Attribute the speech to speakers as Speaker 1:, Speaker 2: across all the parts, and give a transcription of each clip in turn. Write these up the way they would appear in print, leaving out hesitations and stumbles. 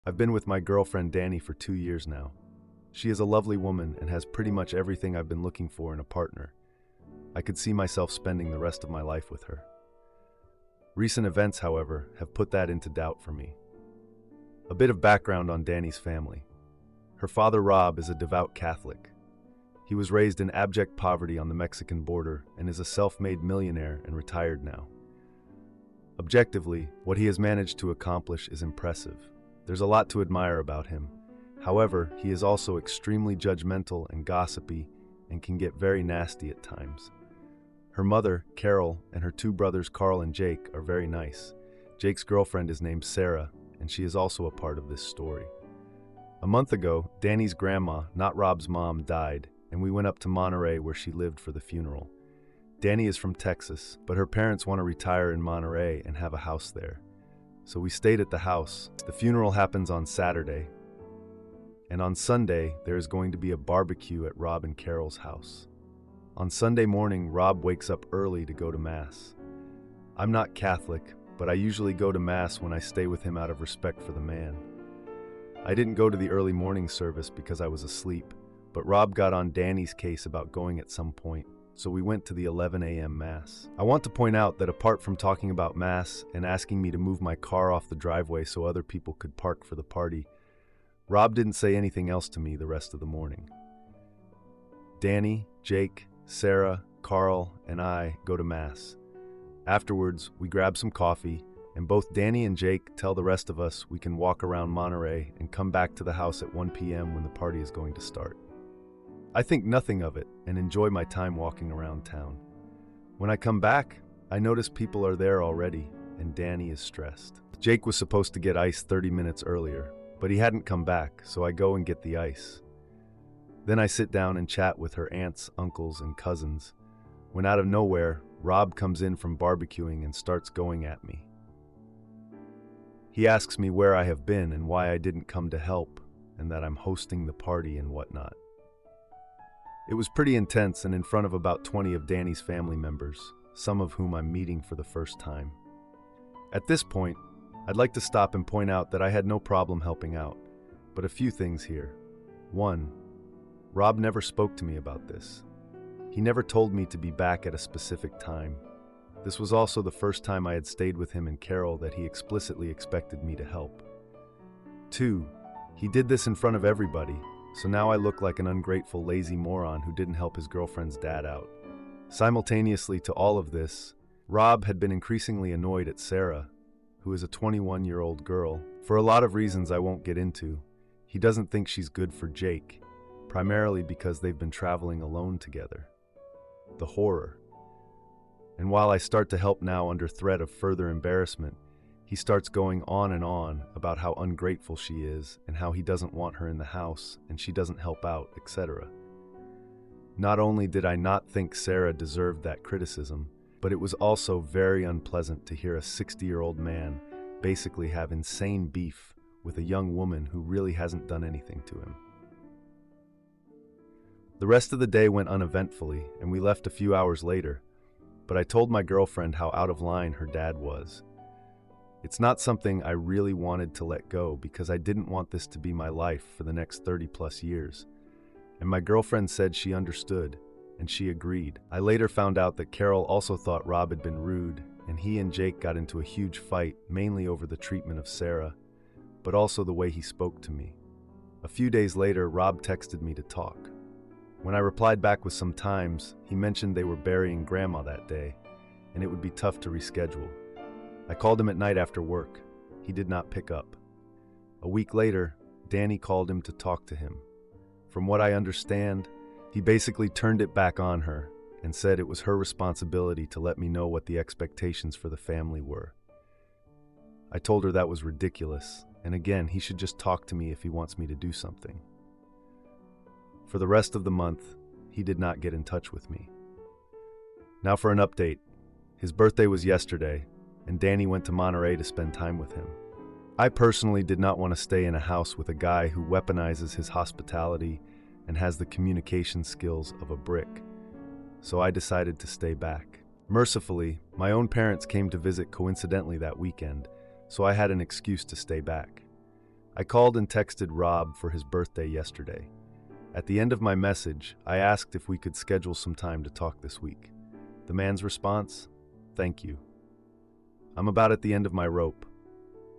Speaker 1: I've been with my girlfriend Danny for 2 years now. She is a lovely woman and has pretty much everything I've been looking for in a partner. I could see myself spending the rest of my life with her. Recent events, however, have put that into doubt for me. A bit of background on Danny's family. Her father, Rob, is a devout Catholic. He was raised in abject poverty on the Mexican border and is a self-made millionaire and retired now. Objectively, what he has managed to accomplish is impressive. There's a lot to admire about him. However, he is also extremely judgmental and gossipy and can get very nasty at times. Her mother, Carol, and her two brothers, Carl and Jake, are very nice. Jake's girlfriend is named Sarah, and she is also a part of this story. A month ago, Danny's grandma, not Rob's mom, died, and we went up to Monterey where she lived for the funeral. Danny is from Texas, but her parents want to retire in Monterey and have a house there. So we stayed at the house. The funeral happens on Saturday, and on Sunday, there is going to be a barbecue at Rob and Carol's house. On Sunday morning, Rob wakes up early to go to Mass. I'm not Catholic, but I usually go to Mass when I stay with him out of respect for the man. I didn't go to the early morning service because I was asleep, but Rob got on Danny's case about going at some point, so we went to the 11 a.m. Mass. I want to point out that apart from talking about Mass and asking me to move my car off the driveway so other people could park for the party, Rob didn't say anything else to me the rest of the morning. Danny, Jake, Sarah, Carl, and I go to Mass. Afterwards, we grab some coffee, and both Danny and Jake tell the rest of us we can walk around Monterey and come back to the house at 1 p.m. when the party is going to start. I think nothing of it and enjoy my time walking around town. When I come back, I notice people are there already, and Danny is stressed. Jake was supposed to get ice 30 minutes earlier, but he hadn't come back, so I go and get the ice. Then I sit down and chat with her aunts, uncles, and cousins, when out of nowhere, Rob comes in from barbecuing and starts going at me. He asks me where I have been and why I didn't come to help, and that I'm hosting the party and whatnot. It was pretty intense and in front of about 20 of Danny's family members, some of whom I'm meeting for the first time. At this point, I'd like to stop and point out that I had no problem helping out, but a few things here. 1. Rob never spoke to me about this. He never told me to be back at a specific time. This was also the first time I had stayed with him and Carol that he explicitly expected me to help. 2. He did this in front of everybody, so now I look like an ungrateful, lazy moron who didn't help his girlfriend's dad out. Simultaneously to all of this, Rob had been increasingly annoyed at Sarah, who is a 21-year-old girl. For a lot of reasons I won't get into, he doesn't think she's good for Jake, primarily because they've been traveling alone together. The horror. And while I start to help now under threat of further embarrassment, he starts going on and on about how ungrateful she is and how he doesn't want her in the house and she doesn't help out, etc. Not only did I not think Sarah deserved that criticism, but it was also very unpleasant to hear a 60-year-old man basically have insane beef with a young woman who really hasn't done anything to him. The rest of the day went uneventfully, and we left a few hours later, but I told my girlfriend how out of line her dad was. It's not something I really wanted to let go because I didn't want this to be my life for the next 30+ years, and my girlfriend said she understood, and she agreed. I later found out that Carol also thought Rob had been rude, and he and Jake got into a huge fight, mainly over the treatment of Sarah, but also the way he spoke to me. A few days later, Rob texted me to talk. When I replied back with some times, he mentioned they were burying Grandma that day, and it would be tough to reschedule. I called him at night after work. He did not pick up. A week later, Danny called him to talk to him. From what I understand, he basically turned it back on her and said it was her responsibility to let me know what the expectations for the family were. I told her that was ridiculous, and again, he should just talk to me if he wants me to do something. For the rest of the month, he did not get in touch with me. Now for an update. His birthday was yesterday, and Danny went to Monterey to spend time with him. I personally did not want to stay in a house with a guy who weaponizes his hospitality and has the communication skills of a brick, so I decided to stay back. Mercifully, my own parents came to visit coincidentally that weekend, so I had an excuse to stay back. I called and texted Rob for his birthday yesterday. At the end of my message, I asked if we could schedule some time to talk this week. The man's response? Thank you. I'm about at the end of my rope.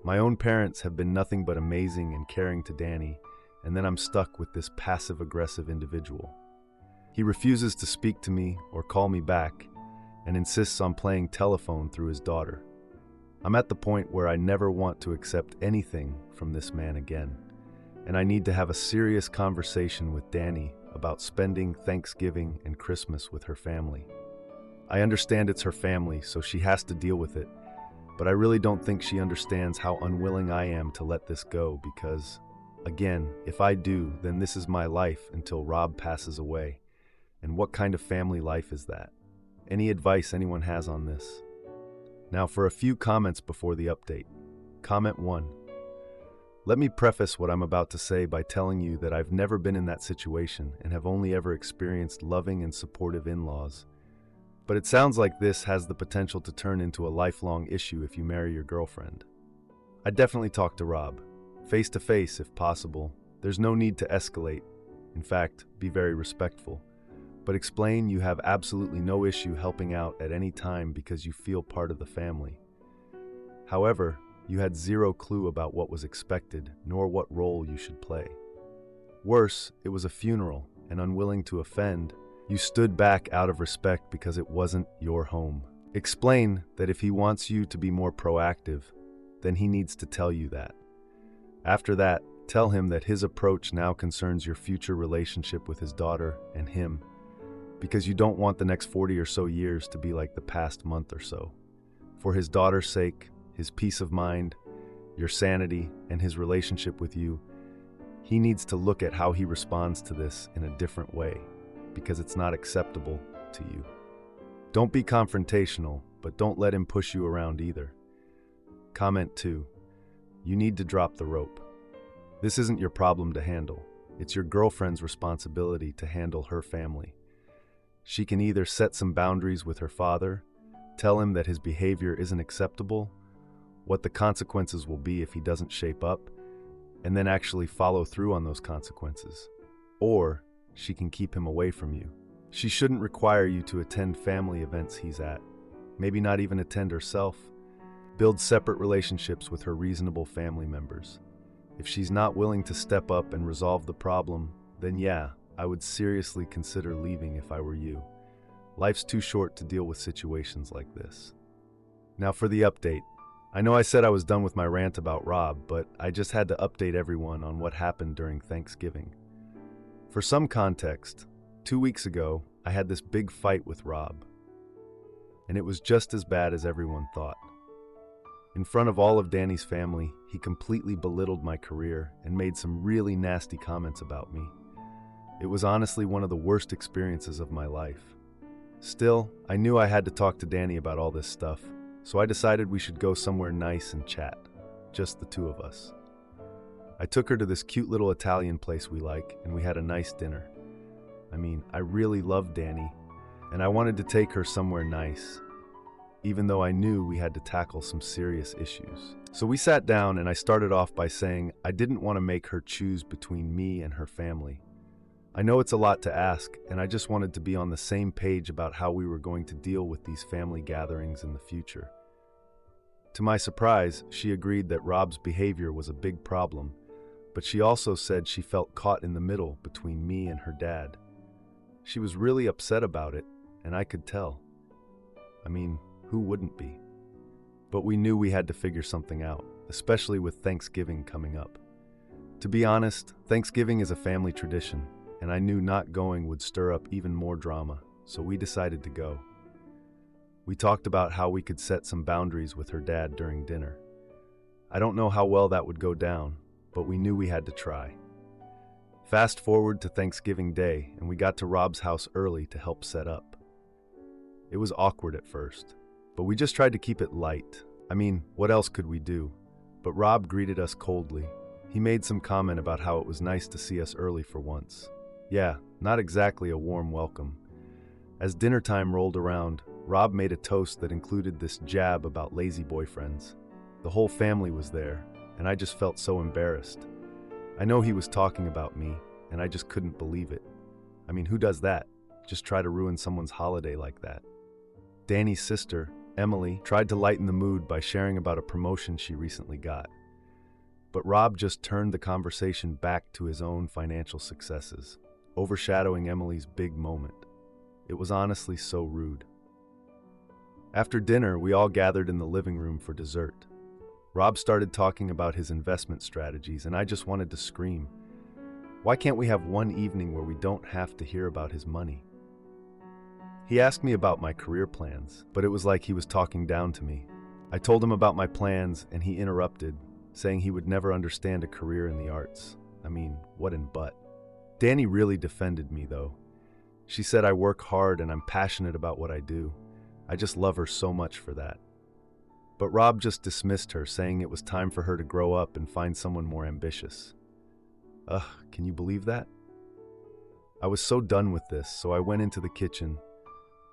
Speaker 1: My own parents have been nothing but amazing and caring to Danny, and then I'm stuck with this passive-aggressive individual. He refuses to speak to me or call me back and insists on playing telephone through his daughter. I'm at the point where I never want to accept anything from this man again, and I need to have a serious conversation with Danny about spending Thanksgiving and Christmas with her family. I understand it's her family, so she has to deal with it, but I really don't think she understands how unwilling I am to let this go because, again, if I do, then this is my life until Rob passes away. And what kind of family life is that? Any advice anyone has on this? Now for a few comments before the update. Comment 1. Let me preface what I'm about to say by telling you that I've never been in that situation and have only ever experienced loving and supportive in-laws. But it sounds like this has the potential to turn into a lifelong issue if you marry your girlfriend. I'd definitely talk to Rob, face to face if possible. There's no need to escalate. In fact, be very respectful. But explain you have absolutely no issue helping out at any time because you feel part of the family. However, you had zero clue about what was expected, nor what role you should play. Worse, it was a funeral, and unwilling to offend, you stood back out of respect because it wasn't your home. Explain that if he wants you to be more proactive, then he needs to tell you that. After that, tell him that his approach now concerns your future relationship with his daughter and him, because you don't want the next 40 or so years to be like the past month or so. For his daughter's sake, his peace of mind, your sanity, and his relationship with you, he needs to look at how he responds to this in a different way, because it's not acceptable to you. Don't be confrontational, but don't let him push you around either. Comment 2. You need to drop the rope. This isn't your problem to handle. It's your girlfriend's responsibility to handle her family. She can either set some boundaries with her father, tell him that his behavior isn't acceptable, what the consequences will be if he doesn't shape up, and then actually follow through on those consequences. Or she can keep him away from you. She shouldn't require you to attend family events he's at, maybe not even attend herself. Build separate relationships with her reasonable family members. If she's not willing to step up and resolve the problem, then yeah, I would seriously consider leaving if I were you. Life's too short to deal with situations like this. Now for the update. I know I said I was done with my rant about Rob, but I just had to update everyone on what happened during Thanksgiving. For some context, 2 weeks ago, I had this big fight with Rob, and it was just as bad as everyone thought. In front of all of Danny's family, he completely belittled my career and made some really nasty comments about me. It was honestly one of the worst experiences of my life. Still, I knew I had to talk to Danny about all this stuff, so I decided we should go somewhere nice and chat, just the two of us. I took her to this cute little Italian place we like, and we had a nice dinner. I really loved Danny, and I wanted to take her somewhere nice, even though I knew we had to tackle some serious issues. So we sat down, and I started off by saying I didn't want to make her choose between me and her family. I know it's a lot to ask, and I just wanted to be on the same page about how we were going to deal with these family gatherings in the future. To my surprise, she agreed that Rob's behavior was a big problem, but she also said she felt caught in the middle between me and her dad. She was really upset about it, and I could tell. Who wouldn't be? But we knew we had to figure something out, especially with Thanksgiving coming up. To be honest, Thanksgiving is a family tradition, and I knew not going would stir up even more drama, so we decided to go. We talked about how we could set some boundaries with her dad during dinner. I don't know how well that would go down, but we knew we had to try. Fast forward to Thanksgiving Day, and we got to Rob's house early to help set up. It was awkward at first, but we just tried to keep it light. What else could we do? But Rob greeted us coldly. He made some comment about how it was nice to see us early for once. Yeah, not exactly a warm welcome. As dinner time rolled around, Rob made a toast that included this jab about lazy boyfriends. The whole family was there, and I just felt so embarrassed. I know he was talking about me, and I just couldn't believe it. I mean, who does that? Just try to ruin someone's holiday like that. Danny's sister, Emily, tried to lighten the mood by sharing about a promotion she recently got. But Rob just turned the conversation back to his own financial successes, overshadowing Emily's big moment. It was honestly so rude. After dinner, we all gathered in the living room for dessert. Rob started talking about his investment strategies, and I just wanted to scream. Why can't we have one evening where we don't have to hear about his money? He asked me about my career plans, but it was like he was talking down to me. I told him about my plans, and he interrupted, saying he would never understand a career in the arts. I mean, what in but? Danny really defended me, though. She said I work hard and I'm passionate about what I do. I just love her so much for that. But Rob just dismissed her, saying it was time for her to grow up and find someone more ambitious. Ugh, can you believe that? I was so done with this, so I went into the kitchen.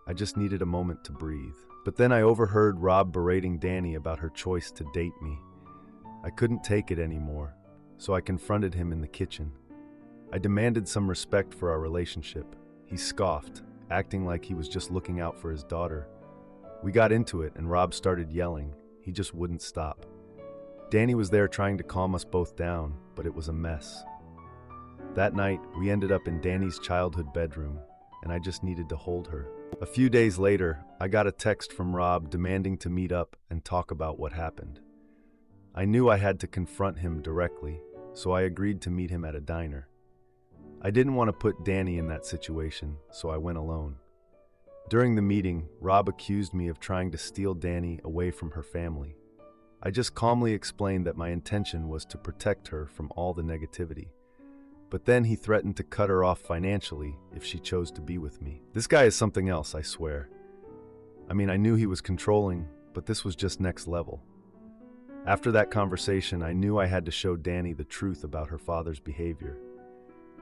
Speaker 1: I just needed a moment to breathe. But then I overheard Rob berating Danny about her choice to date me. I couldn't take it anymore, so I confronted him in the kitchen. I demanded some respect for our relationship. He scoffed, acting like he was just looking out for his daughter. We got into it, and Rob started yelling. He just wouldn't stop. Danny was there trying to calm us both down, but it was a mess. That night, we ended up in Danny's childhood bedroom, and I just needed to hold her. A few days later, I got a text from Rob demanding to meet up and talk about what happened. I knew I had to confront him directly, so I agreed to meet him at a diner. I didn't want to put Danny in that situation, so I went alone. During the meeting, Rob accused me of trying to steal Danny away from her family. I just calmly explained that my intention was to protect her from all the negativity. But then he threatened to cut her off financially if she chose to be with me. This guy is something else, I swear. I mean, I knew he was controlling, but this was just next level. After that conversation, I knew I had to show Danny the truth about her father's behavior.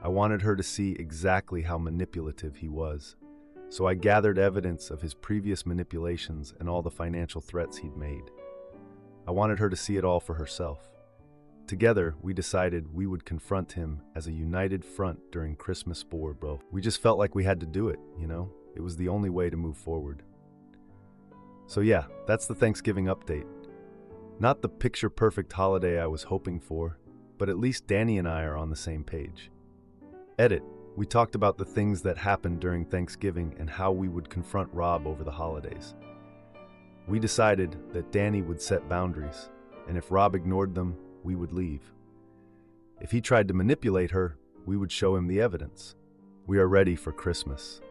Speaker 1: I wanted her to see exactly how manipulative he was, so I gathered evidence of his previous manipulations and all the financial threats he'd made. I wanted her to see it all for herself. Together, we decided we would confront him as a united front during Christmas board, bro. We just felt like we had to do it, you know? It was the only way to move forward. So yeah, that's the Thanksgiving update. Not the picture-perfect holiday I was hoping for, but at least Danny and I are on the same page. Edit. We talked about the things that happened during Thanksgiving and how we would confront Rob over the holidays. We decided that Danny would set boundaries, and if Rob ignored them, we would leave. If he tried to manipulate her, we would show him the evidence. We are ready for Christmas.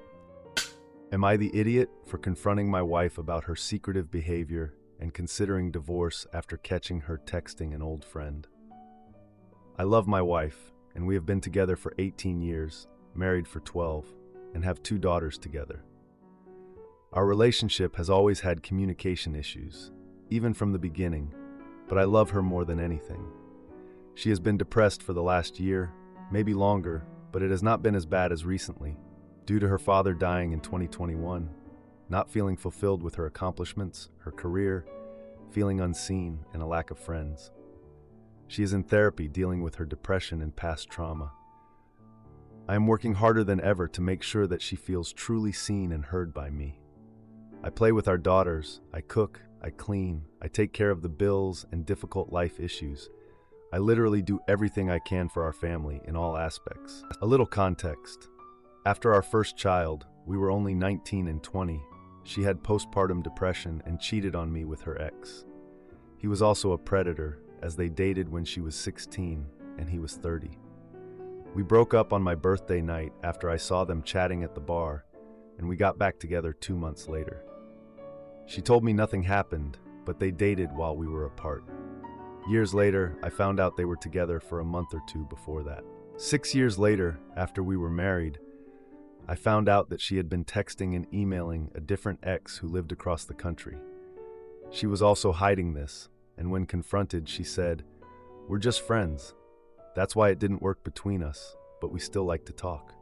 Speaker 1: Am I the idiot for confronting my wife about her secretive behavior and considering divorce after catching her texting an old friend? I love my wife, and we have been together for 18 years, married for 12, and have 2 daughters together. Our relationship has always had communication issues, even from the beginning, but I love her more than anything. She has been depressed for the last year, maybe longer, but it has not been as bad as recently, due to her father dying in 2021, not feeling fulfilled with her accomplishments, her career, feeling unseen, and a lack of friends. She is in therapy dealing with her depression and past trauma. I am working harder than ever to make sure that she feels truly seen and heard by me. I play with our daughters, I cook, I clean, I take care of the bills and difficult life issues. I literally do everything I can for our family in all aspects. A little context. After our first child, we were only 19 and 20. She had postpartum depression and cheated on me with her ex. He was also a predator, as they dated when she was 16 and he was 30. We broke up on my birthday night after I saw them chatting at the bar, and we got back together 2 months later. She told me nothing happened, but they dated while we were apart. Years later, I found out they were together for a month or 2 before that. 6 years later, after we were married, I found out that she had been texting and emailing a different ex who lived across the country. She was also hiding this, and when confronted, she said, "We're just friends. That's why it didn't work between us, but we still like to talk."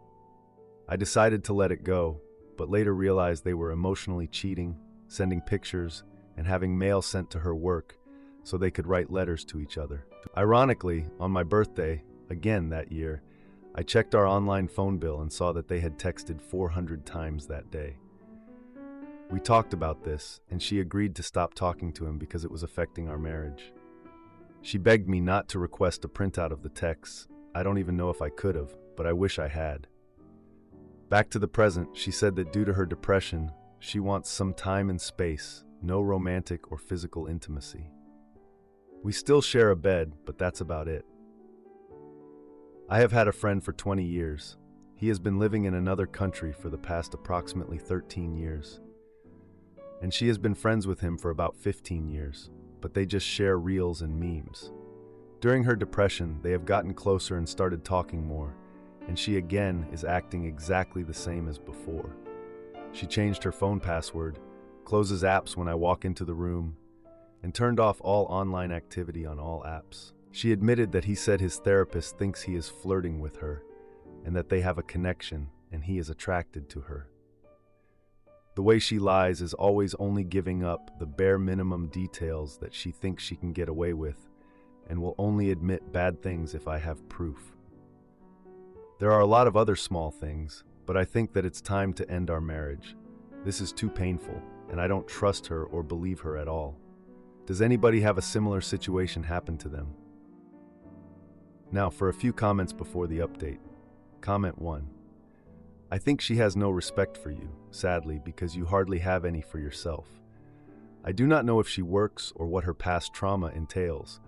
Speaker 1: I decided to let it go, but later realized they were emotionally cheating, sending pictures, and having mail sent to her work so they could write letters to each other. Ironically, on my birthday, again that year, I checked our online phone bill and saw that they had texted 400 times that day. We talked about this, and she agreed to stop talking to him because it was affecting our marriage. She begged me not to request a printout of the texts. I don't even know if I could have, but I wish I had. Back to the present, she said that due to her depression, she wants some time and space, no romantic or physical intimacy. We still share a bed, but that's about it. I have had a friend for 20 years. He has been living in another country for the past approximately 13 years. And she has been friends with him for about 15 years, but they just share reels and memes. During her depression, they have gotten closer and started talking more, and she again is acting exactly the same as before. She changed her phone password, closes apps when I walk into the room, and turned off all online activity on all apps. She admitted that he said his therapist thinks he is flirting with her, and that they have a connection, and he is attracted to her. The way she lies is always only giving up the bare minimum details that she thinks she can get away with, and will only admit bad things if I have proof. There are a lot of other small things, but I think that it's time to end our marriage. This is too painful, and I don't trust her or believe her at all. Does anybody have a similar situation happen to them? Now, for a few comments before the update. Comment 1. I think she has no respect for you, sadly, because you hardly have any for yourself. I do not know if she works or what her past trauma entails,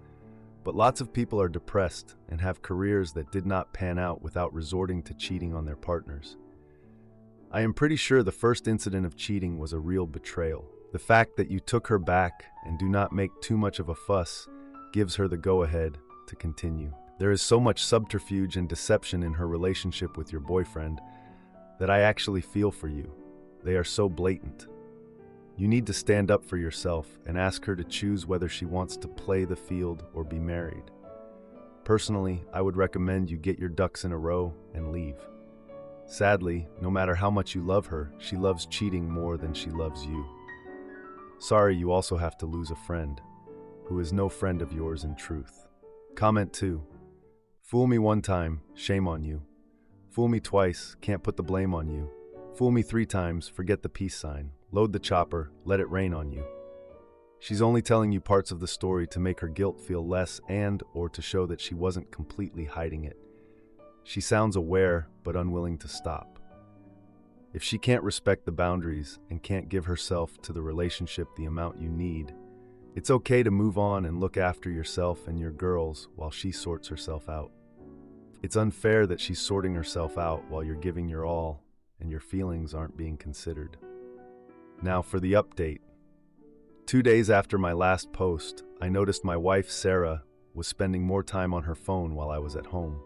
Speaker 1: but lots of people are depressed and have careers that did not pan out without resorting to cheating on their partners. I am pretty sure the first incident of cheating was a real betrayal. The fact that you took her back and do not make too much of a fuss gives her the go-ahead to continue. There is so much subterfuge and deception in her relationship with your boyfriend that I actually feel for you. They are so blatant. You need to stand up for yourself and ask her to choose whether she wants to play the field or be married. Personally, I would recommend you get your ducks in a row and leave. Sadly, no matter how much you love her, she loves cheating more than she loves you. Sorry, you also have to lose a friend, who is no friend of yours in truth. Comment 2. Fool me one time, shame on you. Fool me twice, can't put the blame on you. Fool me 3 times, forget the peace sign. Load the chopper, let it rain on you. She's only telling you parts of the story to make her guilt feel less or to show that she wasn't completely hiding it. She sounds aware, but unwilling to stop. If she can't respect the boundaries and can't give herself to the relationship the amount you need, it's okay to move on and look after yourself and your girls while she sorts herself out. It's unfair that she's sorting herself out while you're giving your all and your feelings aren't being considered. Now for the update. 2 days after my last post, I noticed my wife, Sarah, was spending more time on her phone while I was at home.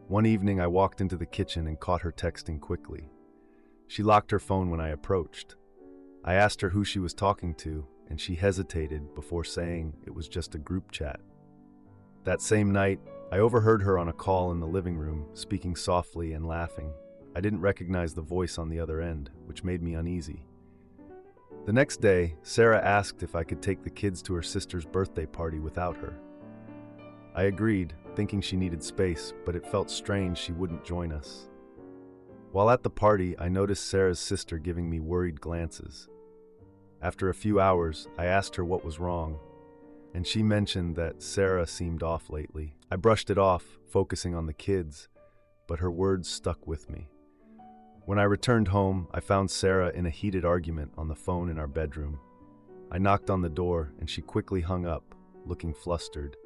Speaker 1: One evening, I walked into the kitchen and caught her texting quickly. She locked her phone when I approached. I asked her who she was talking to, and she hesitated before saying it was just a group chat. That same night, I overheard her on a call in the living room, speaking softly and laughing. I didn't recognize the voice on the other end, which made me uneasy. The next day, Sarah asked if I could take the kids to her sister's birthday party without her. I agreed, thinking she needed space, but it felt strange she wouldn't join us. While at the party, I noticed Sarah's sister giving me worried glances. After a few hours, I asked her what was wrong, and she mentioned that Sarah seemed off lately. I brushed it off, focusing on the kids, but her words stuck with me. When I returned home, I found Sarah in a heated argument on the phone in our bedroom. I knocked on the door, and she quickly hung up, looking flustered.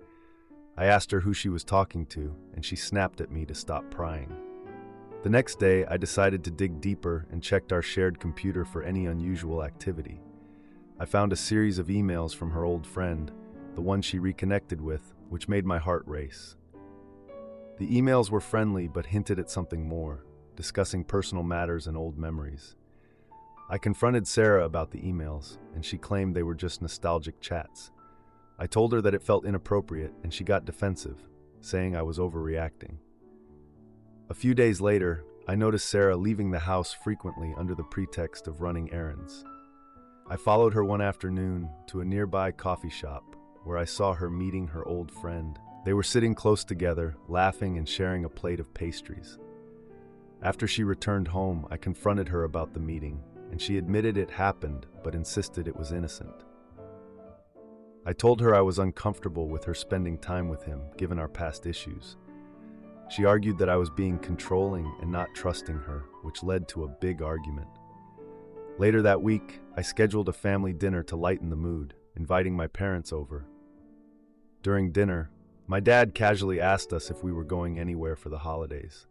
Speaker 1: I asked her who she was talking to, and she snapped at me to stop prying. The next day, I decided to dig deeper and checked our shared computer for any unusual activity. I found a series of emails from her old friend, the one she reconnected with, which made my heart race. The emails were friendly but hinted at something more, discussing personal matters and old memories. I confronted Sarah about the emails, and she claimed they were just nostalgic chats. I told her that it felt inappropriate, and she got defensive, saying I was overreacting. A few days later, I noticed Sarah leaving the house frequently under the pretext of running errands. I followed her one afternoon to a nearby coffee shop where I saw her meeting her old friend. They were sitting close together, laughing and sharing a plate of pastries. After she returned home, I confronted her about the meeting, and she admitted it happened, but insisted it was innocent. I told her I was uncomfortable with her spending time with him, given our past issues. She argued that I was being controlling and not trusting her, which led to a big argument. Later that week, I scheduled a family dinner to lighten the mood, inviting my parents over. During dinner, my dad casually asked us if we were going anywhere for the holidays.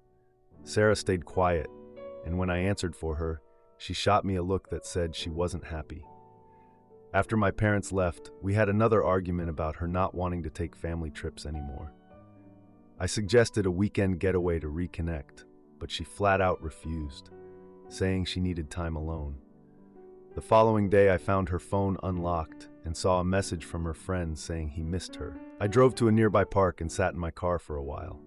Speaker 1: Sarah stayed quiet, and when I answered for her, she shot me a look that said she wasn't happy. After my parents left, we had another argument about her not wanting to take family trips anymore. I suggested a weekend getaway to reconnect, but she flat out refused, saying she needed time alone. The following day, I found her phone unlocked and saw a message from her friend saying he missed her. I drove to a nearby park and sat in my car for a while.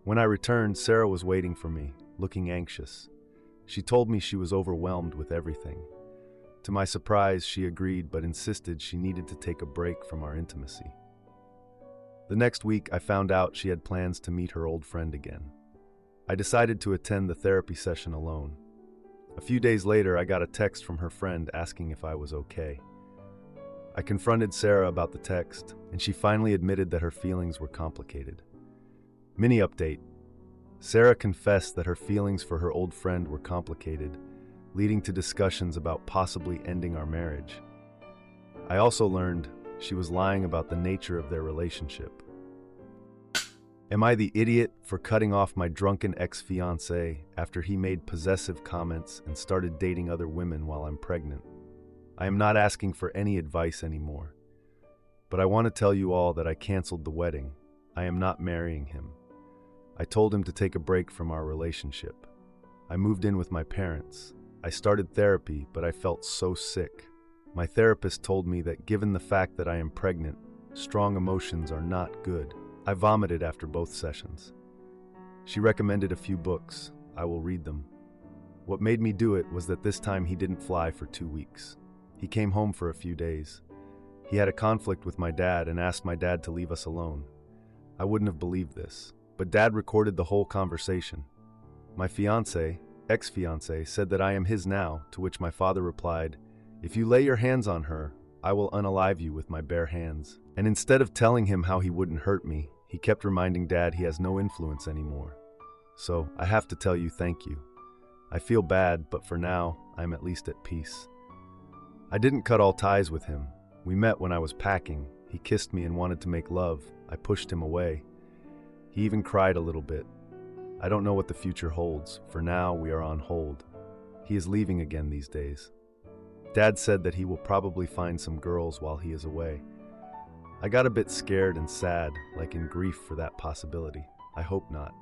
Speaker 1: When I returned, Sarah was waiting for me, looking anxious. She told me she was overwhelmed with everything. To my surprise, she agreed but insisted she needed to take a break from our intimacy. The next week, I found out she had plans to meet her old friend again. I decided to attend the therapy session alone. A few days later, I got a text from her friend asking if I was okay. I confronted Sarah about the text, and she finally admitted that her feelings were complicated. Mini update. Sarah confessed that her feelings for her old friend were complicated, leading to discussions about possibly ending our marriage. I also learned she was lying about the nature of their relationship. Am I the idiot for cutting off my drunken ex-fiancé after he made possessive comments and started dating other women while I'm pregnant? I am not asking for any advice anymore. But I want to tell you all that I canceled the wedding. I am not marrying him. I told him to take a break from our relationship. I moved in with my parents. I started therapy, but I felt so sick. My therapist told me that given the fact that I am pregnant, strong emotions are not good. I vomited after both sessions. She recommended a few books. I will read them. What made me do it was that this time he didn't fly for 2 weeks. He came home for a few days. He had a conflict with my dad and asked my dad to leave us alone. I wouldn't have believed this, but Dad recorded the whole conversation. My ex-fiancé, said that I am his now, to which my father replied, "If you lay your hands on her, I will unalive you with my bare hands." And instead of telling him how he wouldn't hurt me, he kept reminding Dad he has no influence anymore. So I have to tell you thank you. I feel bad, but for now, I'm at least at peace. I didn't cut all ties with him. We met when I was packing. He kissed me and wanted to make love. I pushed him away. He even cried a little bit. I don't know what the future holds. For now, we are on hold. He is leaving again these days. Dad said that he will probably find some girls while he is away. I got a bit scared and sad, like in grief for that possibility. I hope not.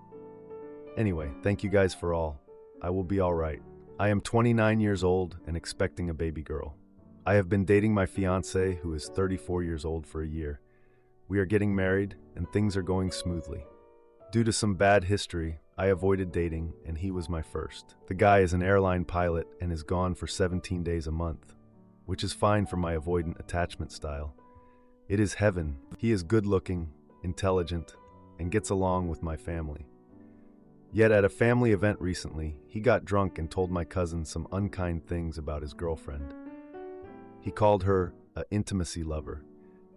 Speaker 1: Anyway, thank you guys for all. I will be all right. I am 29 years old and expecting a baby girl. I have been dating my fiancé, who is 34 years old, for a year. We are getting married, and things are going smoothly. Due to some bad history, I avoided dating, and he was my first. The guy is an airline pilot and is gone for 17 days a month, which is fine for my avoidant attachment style. It is heaven. He is good-looking, intelligent, and gets along with my family. Yet at a family event recently, he got drunk and told my cousin some unkind things about his girlfriend. He called her an intimacy lover.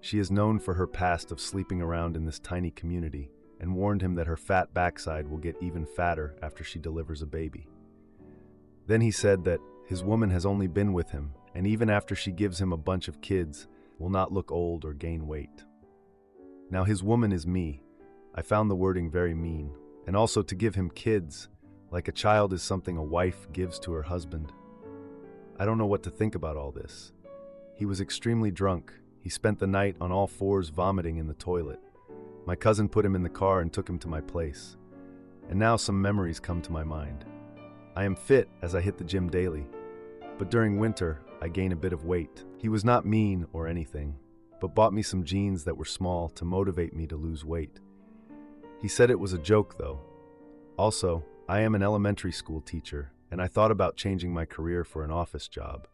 Speaker 1: She is known for her past of sleeping around in this tiny community, and warned him that her fat backside will get even fatter after she delivers a baby. Then he said that his woman has only been with him, and even after she gives him a bunch of kids, will not look old or gain weight. Now his woman is me. I found the wording very mean, and also to give him kids, like a child is something a wife gives to her husband. I don't know what to think about all this. He was extremely drunk. He spent the night on all fours vomiting in the toilet. My cousin put him in the car and took him to my place. And now some memories come to my mind. I am fit as I hit the gym daily, but during winter, I gain a bit of weight. He was not mean or anything, but bought me some jeans that were small to motivate me to lose weight. He said it was a joke though. Also, I am an elementary school teacher, and I thought about changing my career for an office job.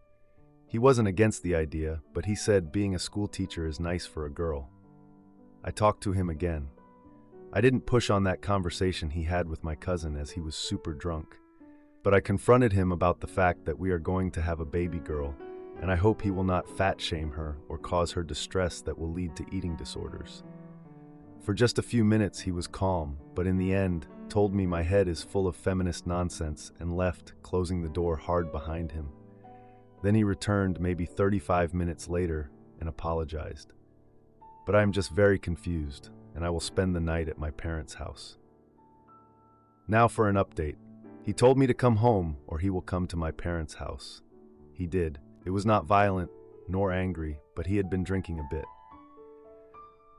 Speaker 1: He wasn't against the idea, but he said being a school teacher is nice for a girl. I talked to him again. I didn't push on that conversation he had with my cousin as he was super drunk, but I confronted him about the fact that we are going to have a baby girl, and I hope he will not fat shame her or cause her distress that will lead to eating disorders. For just a few minutes he was calm, but in the end told me my head is full of feminist nonsense and left, closing the door hard behind him. Then he returned maybe 35 minutes later and apologized. But I am just very confused, and I will spend the night at my parents' house. Now for an update. He told me to come home or he will come to my parents' house. He did. It was not violent nor angry, but he had been drinking a bit.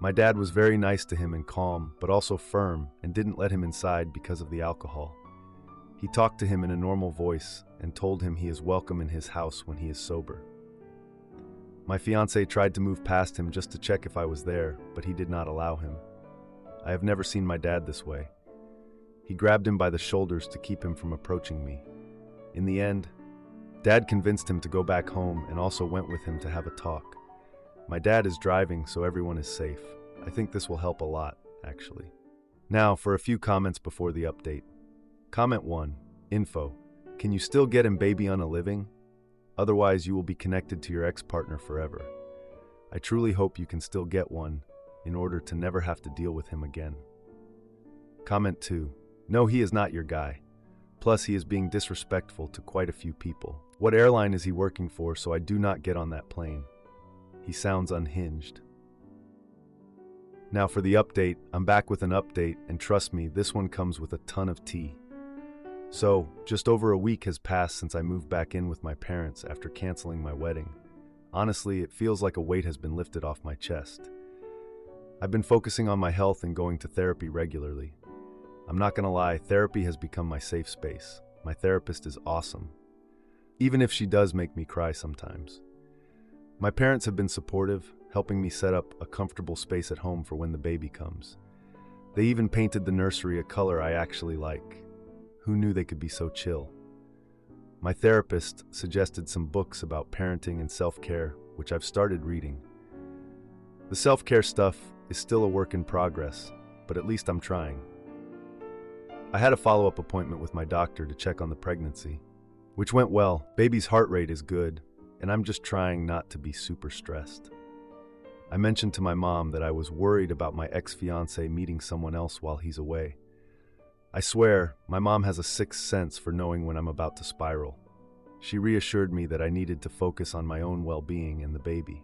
Speaker 1: My dad was very nice to him and calm, but also firm, and didn't let him inside because of the alcohol. He talked to him in a normal voice and told him he is welcome in his house when he is sober. My fiancé tried to move past him just to check if I was there, but he did not allow him. I have never seen my dad this way. He grabbed him by the shoulders to keep him from approaching me. In the end, Dad convinced him to go back home and also went with him to have a talk. My dad is driving, so everyone is safe. I think this will help a lot, actually. Now, for a few comments before the update. Comment 1. Info. Can you still get him baby on a living? Otherwise, you will be connected to your ex-partner forever. I truly hope you can still get one in order to never have to deal with him again. Comment 2. No, he is not your guy. Plus, he is being disrespectful to quite a few people. What airline is he working for, so I do not get on that plane? He sounds unhinged. Now for the update. I'm back with an update, and trust me, this one comes with a ton of tea. So, just over a week has passed since I moved back in with my parents after canceling my wedding. Honestly, it feels like a weight has been lifted off my chest. I've been focusing on my health and going to therapy regularly. I'm not gonna lie, therapy has become my safe space. My therapist is awesome, even if she does make me cry sometimes. My parents have been supportive, helping me set up a comfortable space at home for when the baby comes. They even painted the nursery a color I actually like. Who knew they could be so chill? My therapist suggested some books about parenting and self-care, which I've started reading. The self-care stuff is still a work in progress, but at least I'm trying. I had a follow-up appointment with my doctor to check on the pregnancy, which went well. Baby's heart rate is good, and I'm just trying not to be super stressed. I mentioned to my mom that I was worried about my ex-fiancé meeting someone else while he's away. I swear, my mom has a sixth sense for knowing when I'm about to spiral. She reassured me that I needed to focus on my own well-being and the baby.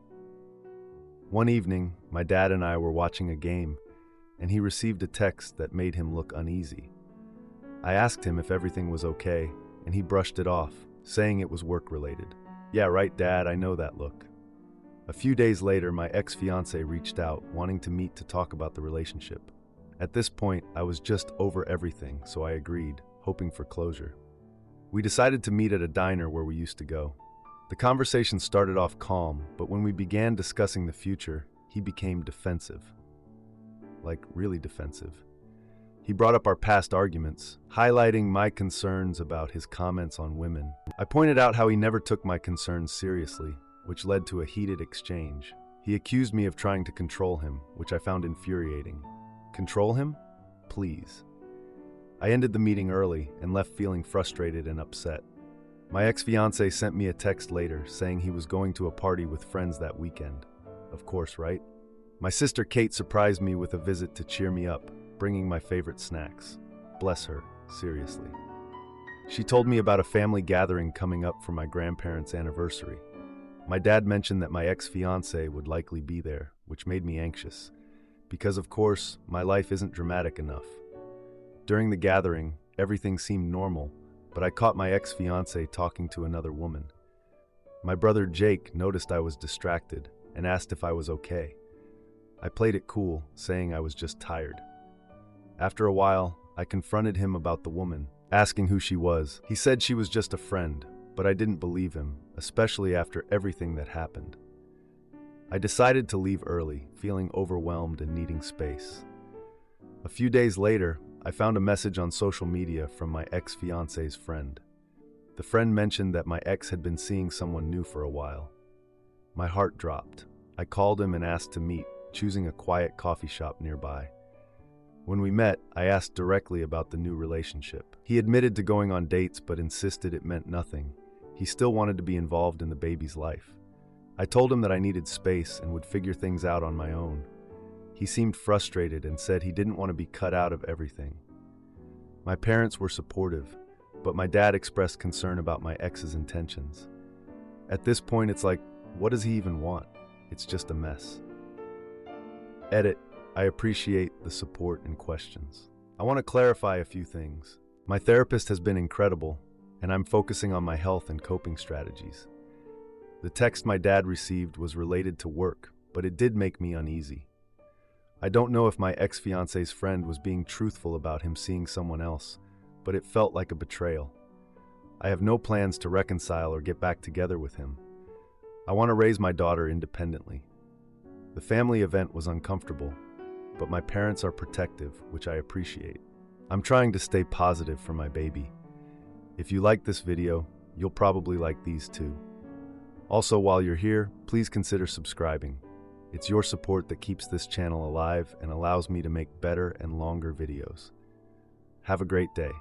Speaker 1: One evening, my dad and I were watching a game, and he received a text that made him look uneasy. I asked him if everything was okay, and he brushed it off, saying it was work-related. Yeah, right, Dad, I know that look. A few days later, my ex-fiancé reached out, wanting to meet to talk about the relationship. At this point, I was just over everything, so I agreed, hoping for closure. We decided to meet at a diner where we used to go. The conversation started off calm, but when we began discussing the future, he became defensive. Like, really defensive. He brought up our past arguments, highlighting my concerns about his comments on women. I pointed out how he never took my concerns seriously, which led to a heated exchange. He accused me of trying to control him, which I found infuriating. Control him? Please. I ended the meeting early and left feeling frustrated and upset. My ex-fiancé sent me a text later saying he was going to a party with friends that weekend. Of course, right? My sister Kate surprised me with a visit to cheer me up, bringing my favorite snacks. Bless her, seriously. She told me about a family gathering coming up for my grandparents' anniversary. My dad mentioned that my ex-fiancé would likely be there, which made me anxious. Because, of course, my life isn't dramatic enough. During the gathering, everything seemed normal, but I caught my ex-fiancé talking to another woman. My brother Jake noticed I was distracted and asked if I was okay. I played it cool, saying I was just tired. After a while, I confronted him about the woman, asking who she was. He said she was just a friend, but I didn't believe him, especially after everything that happened. I decided to leave early, feeling overwhelmed and needing space. A few days later, I found a message on social media from my ex-fiancé's friend. The friend mentioned that my ex had been seeing someone new for a while. My heart dropped. I called him and asked to meet, choosing a quiet coffee shop nearby. When we met, I asked directly about the new relationship. He admitted to going on dates but insisted it meant nothing. He still wanted to be involved in the baby's life. I told him that I needed space and would figure things out on my own. He seemed frustrated and said he didn't want to be cut out of everything. My parents were supportive, but my dad expressed concern about my ex's intentions. At this point, it's like, what does he even want? It's just a mess. Edit. I appreciate the support and questions. I want to clarify a few things. My therapist has been incredible, and I'm focusing on my health and coping strategies. The text my dad received was related to work, but it did make me uneasy. I don't know if my ex-fiance's friend was being truthful about him seeing someone else, but it felt like a betrayal. I have no plans to reconcile or get back together with him. I want to raise my daughter independently. The family event was uncomfortable, but my parents are protective, which I appreciate. I'm trying to stay positive for my baby. If you like this video, you'll probably like these too. Also, while you're here, please consider subscribing. It's your support that keeps this channel alive and allows me to make better and longer videos. Have a great day.